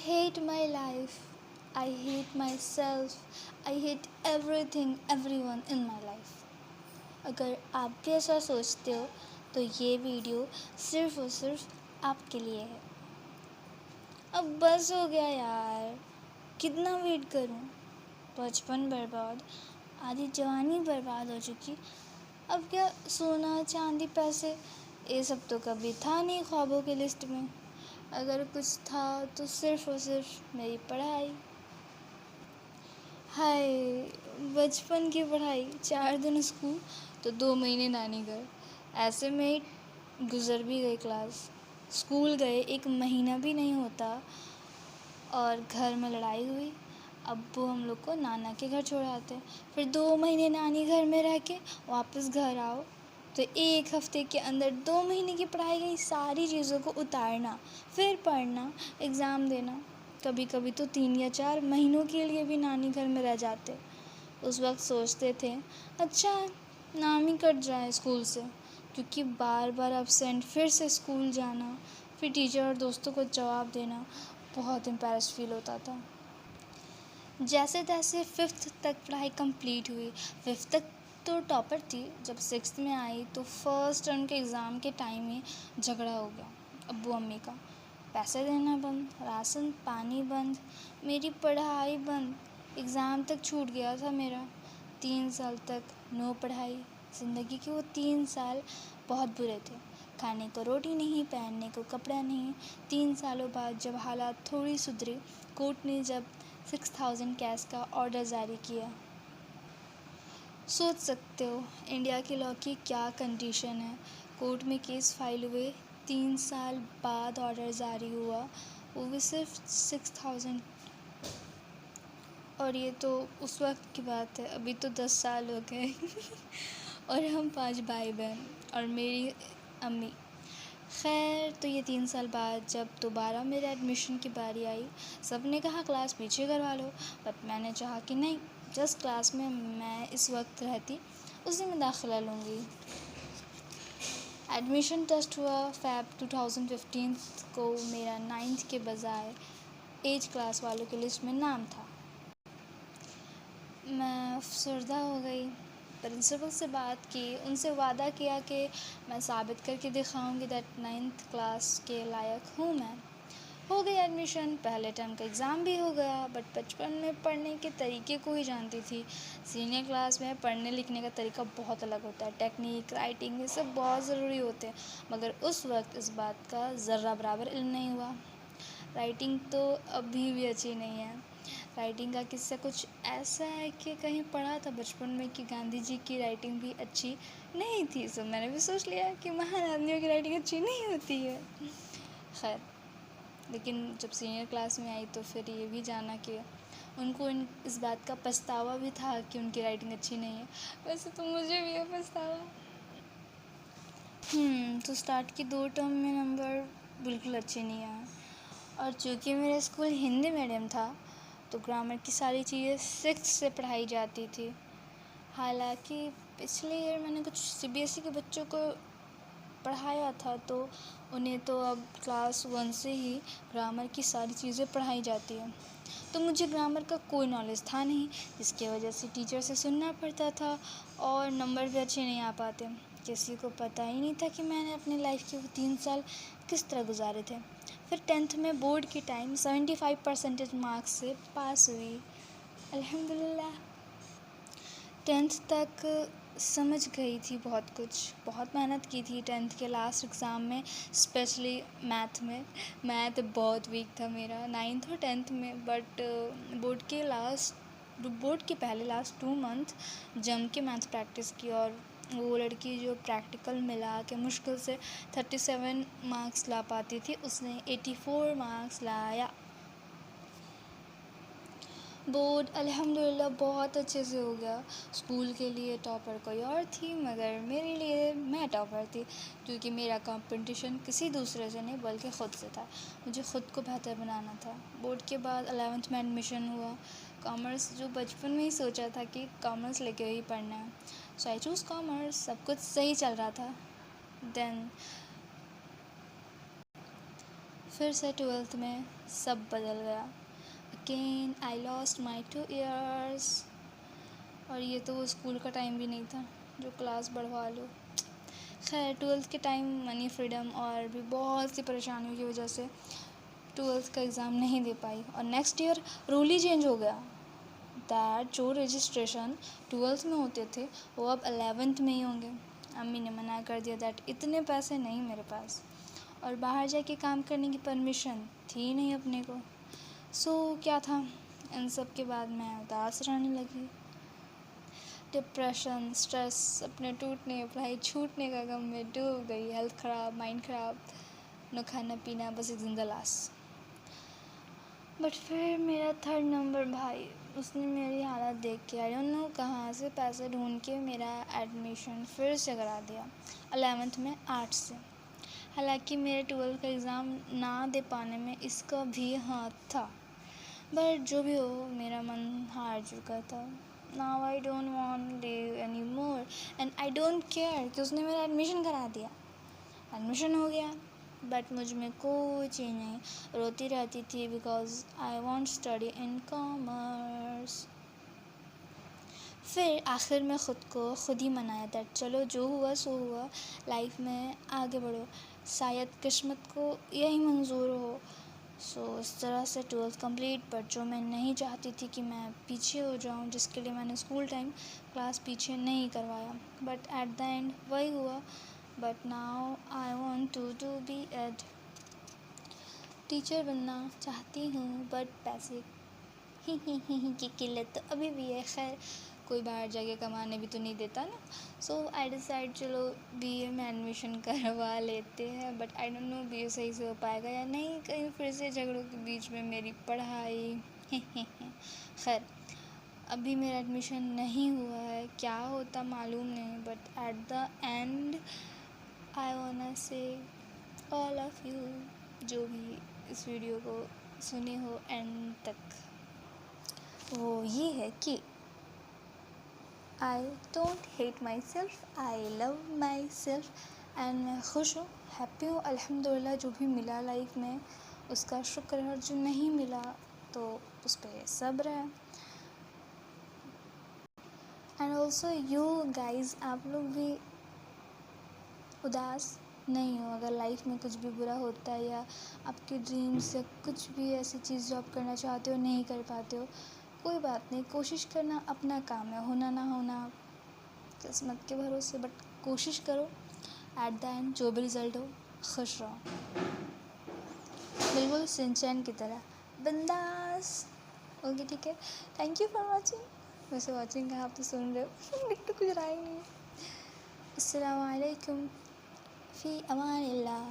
hate my life. I hate myself. I hate everything, everyone in my life. अगर आप भी ऐसा सोचते हो तो ये वीडियो सिर्फ और सिर्फ आपके लिए है। अब बस हो गया यार, कितना वेट करूं? बचपन बर्बाद, आधी जवानी बर्बाद हो चुकी। अब क्या सोना चांदी पैसे, ये सब तो कभी था नहीं ख्वाबों की लिस्ट में। अगर कुछ था तो सिर्फ और सिर्फ मेरी पढ़ाई। हाय, बचपन की पढ़ाई, 4 दिन स्कूल तो 2 महीने नानी घर, ऐसे में ही गुजर भी गई क्लास। स्कूल गए 1 महीना भी नहीं होता और घर में लड़ाई हुई। अब्बू हम लोग को नाना के घर छोड़ाते, फिर 2 महीने नानी घर में रह के वापस घर आओ तो 1 हफ्ते के अंदर 2 महीने की पढ़ाई गई। सारी चीज़ों को उतारना, फिर पढ़ना, एग्ज़ाम देना। कभी कभी तो 3 या 4 महीनों के लिए भी नानी घर में रह जाते। उस वक्त सोचते थे अच्छा नाम ही कट जाए स्कूल से, क्योंकि बार बार अब्सेंट, फिर से स्कूल जाना, फिर टीचर और दोस्तों को जवाब देना, बहुत एम्बैरेस फील होता था। जैसे तैसे 5th तक पढ़ाई कंप्लीट हुई। 5th तक तो टॉपर थी। जब 6th में आई तो फर्स्ट टर्म के एग्ज़ाम के टाइम में झगड़ा हो गया अब्बू अम्मी का। पैसे देना बंद, राशन पानी बंद, मेरी पढ़ाई बंद, एग्ज़ाम तक छूट गया था मेरा। 3 साल तक नो पढ़ाई। ज़िंदगी के वो 3 साल बहुत बुरे थे। खाने को रोटी नहीं, पहनने को कपड़ा नहीं। 3 सालों बाद जब हालात थोड़ी सुधरे, कोर्ट ने जब 6000 कैश का ऑर्डर जारी किया। सोच सकते हो इंडिया के लॉ की क्या कंडीशन है। कोर्ट में केस फाइल हुए, 3 साल बाद ऑर्डर जारी हुआ, वो भी सिर्फ 6000। और ये तो उस वक्त की बात है, अभी तो 10 साल हो गए और हम 5 भाई बहन और मेरी अम्मी। खैर, तो ये 3 साल बाद जब दोबारा मेरे एडमिशन की बारी आई, सब ने कहा क्लास पीछे करवा लो, बट मैंने चाहा कि नहीं, जिस क्लास में मैं इस वक्त रहती उसी में दाखिला लूँगी। एडमिशन टेस्ट हुआ फ़ैब 2015 को। मेरा 9th के बजाय 8 क्लास वालों की लिस्ट में नाम था। मैं अफसरदा हो गई। प्रिंसिपल से बात की, उनसे वादा किया कि मैं साबित करके दिखाऊंगी दैट 9th क्लास के लायक हूँ मैं। हो गई एडमिशन, पहले टर्म का एग्ज़ाम भी हो गया। बट बचपन में पढ़ने के तरीके को ही जानती थी। सीनियर क्लास में पढ़ने लिखने का तरीका बहुत अलग होता है। टेक्निक, राइटिंग, ये सब बहुत ज़रूरी होते हैं, मगर उस वक्त इस बात का ज़र्रा बराबर इल्म नहीं हुआ। राइटिंग तो अभी भी अच्छी नहीं है। राइटिंग का किस्सा कुछ ऐसा है कि कहीं पढ़ा था बचपन में कि गांधी जी की राइटिंग भी अच्छी नहीं थी। सो मैंने भी सोच लिया कि महान आदमियों की राइटिंग अच्छी नहीं होती है। खैर, लेकिन जब सीनियर क्लास में आई तो फिर ये भी जाना कि उनको इस बात का पछतावा भी था कि उनकी राइटिंग अच्छी नहीं है। वैसे तो मुझे भी है पछतावा। तो स्टार्ट के 2 टर्म में नंबर बिल्कुल अच्छे नहीं आए। और चूँकि मेरा स्कूल हिंदी मीडियम था तो ग्रामर की सारी चीज़ें 6th से पढ़ाई जाती थी। हालांकि पिछले ईयर मैंने कुछ CBSE के बच्चों को पढ़ाया था तो उन्हें तो अब क्लास 1 से ही ग्रामर की सारी चीज़ें पढ़ाई जाती हैं। तो मुझे ग्रामर का कोई नॉलेज था नहीं, जिसकी वजह से टीचर से सुनना पड़ता था और नंबर भी अच्छे नहीं आ पाते। किसी को पता ही नहीं था कि मैंने अपनी लाइफ के वो 3 साल किस तरह गुजारे थे। फिर 10th में बोर्ड के टाइम 75% मार्क्स से पास हुई, अल्हम्दुलिल्लाह। 10th तक समझ गई थी बहुत कुछ, बहुत मेहनत की थी 10th के लास्ट एग्ज़ाम में, स्पेशली मैथ में। मैथ बहुत वीक था मेरा 9th और 10th में। बट बोर्ड के पहले लास्ट 2 मंथ जम के मैथ प्रैक्टिस की और वो लड़की जो प्रैक्टिकल मिला के मुश्किल से 37 मार्क्स ला पाती थी, उसने 84 मार्क्स लाया। बोर्ड अल्हम्दुलिल्लाह बहुत अच्छे से हो गया। स्कूल के लिए टॉपर कोई और थी, मगर मेरे लिए मैं टॉपर थी, क्योंकि मेरा कंपटीशन किसी दूसरे से नहीं बल्कि ख़ुद से था। मुझे ख़ुद को बेहतर बनाना था। बोर्ड के बाद 11th में एडमिशन हुआ कॉमर्स, जो बचपन में ही सोचा था कि कॉमर्स लेके ही पढ़ना है। सो आई चूज़ कॉमर्स। सब कुछ सही चल रहा था। देन फिर से 12th में सब बदल गया। Again I lost my 2 years। और ये तो वो स्कूल का टाइम भी नहीं था जो क्लास बढ़वा लो। खैर 12th के टाइम मनी फ्रीडम और भी बहुत सी परेशानियों की वजह से 12th का एग्ज़ाम नहीं दे पाई। और नेक्स्ट ईयर रूल ही चेंज हो गया दैट जो रजिस्ट्रेशन 12th में होते थे वो अब 11th में ही होंगे। अम्मी ने मना कर दिया दैट इतने पैसे नहीं मेरे पास, और बाहर जाके काम करने की परमिशन थी नहीं अपने को। सो क्या था, इन सब के बाद मैं उदास रहने लगी। डिप्रेशन, स्ट्रेस, अपने टूटने, पढ़ाई छूटने का गम में डूब गई। हेल्थ ख़राब, माइंड ख़राब, न खाना पीना, बस एक जिंदा लाश। बट फिर मेरा 3rd नंबर भाई, उसने मेरी हालत देख के आई डोंट नो कहाँ से पैसे ढूंढ के मेरा एडमिशन फिर से करा दिया 11th में आर्ट्स से। हालांकि मेरे 12th का एग्ज़ाम ना दे पाने में इसका भी हाथ था, बट जो भी हो मेरा मन हार चुका था। Now I don't want live any more and I don't care कि उसने मेरा एडमिशन करा दिया। एडमिशन हो गया बट मुझ में कोई चेंज नहीं। रोती रहती थी because I want study in commerce. फिर आखिर में ख़ुद को खुद ही मनाया था, चलो जो हुआ सो हुआ, लाइफ में आगे बढ़ो, शायद किस्मत को यही मंजूर हो। सो इस तरह से 12th कंप्लीट। बट जो मैं नहीं चाहती थी कि मैं पीछे हो जाऊं, जिसके लिए मैंने स्कूल टाइम क्लास पीछे नहीं करवाया, बट एट द एंड वही हुआ। But now I want to be a teacher बनना चाहती हूँ, बट पैसे ही की किल्लत तो अभी भी है। खैर कोई बाहर जाके कमाने भी तो नहीं देता ना। सो आई डिसाइड चलो बीए में एडमिशन करवा लेते हैं। But I don't know BA सही से हो पाएगा या नहीं, कहीं फिर से झगड़ों के बीच में मेरी पढ़ाई। खैर अभी मेरा एडमिशन नहीं हुआ है, क्या होता मालूम नहीं। But at the and I वांना से ऑल ऑफ यू जो भी इस वीडियो को सुने हो एंड तक, वो ये है कि I don't hate my self, I love my self and मैं खुश हूँ, हैप्पी हूँ अल्हम्दुलिल्लाह। जो भी मिला लाइफ में उसका शुक्र है, और जो नहीं मिला तो उस पर सब्र है। एंड ऑल्सो यू गाइज, आप लोग भी उदास नहीं हो अगर लाइफ में कुछ भी बुरा होता है या आपके ड्रीम्स या कुछ भी ऐसी चीज़ जो आप करना चाहते हो नहीं कर पाते हो। कोई बात नहीं, कोशिश करना अपना काम है, होना ना होना किस्मत के भरोसे, बट कोशिश करो। एट द एंड जो भी रिज़ल्ट हो खुश रहो, बिल्कुल सिंचैन की तरह बिंदास। ओके ठीक है, थैंक यू फॉर वॉचिंग। वैसे वॉचिंग का आप तो सुन रहे हो लिख तो कुछ रहा ही नहीं। अस्सलाम वालेकुम, फ़ी अमानिल्लाह।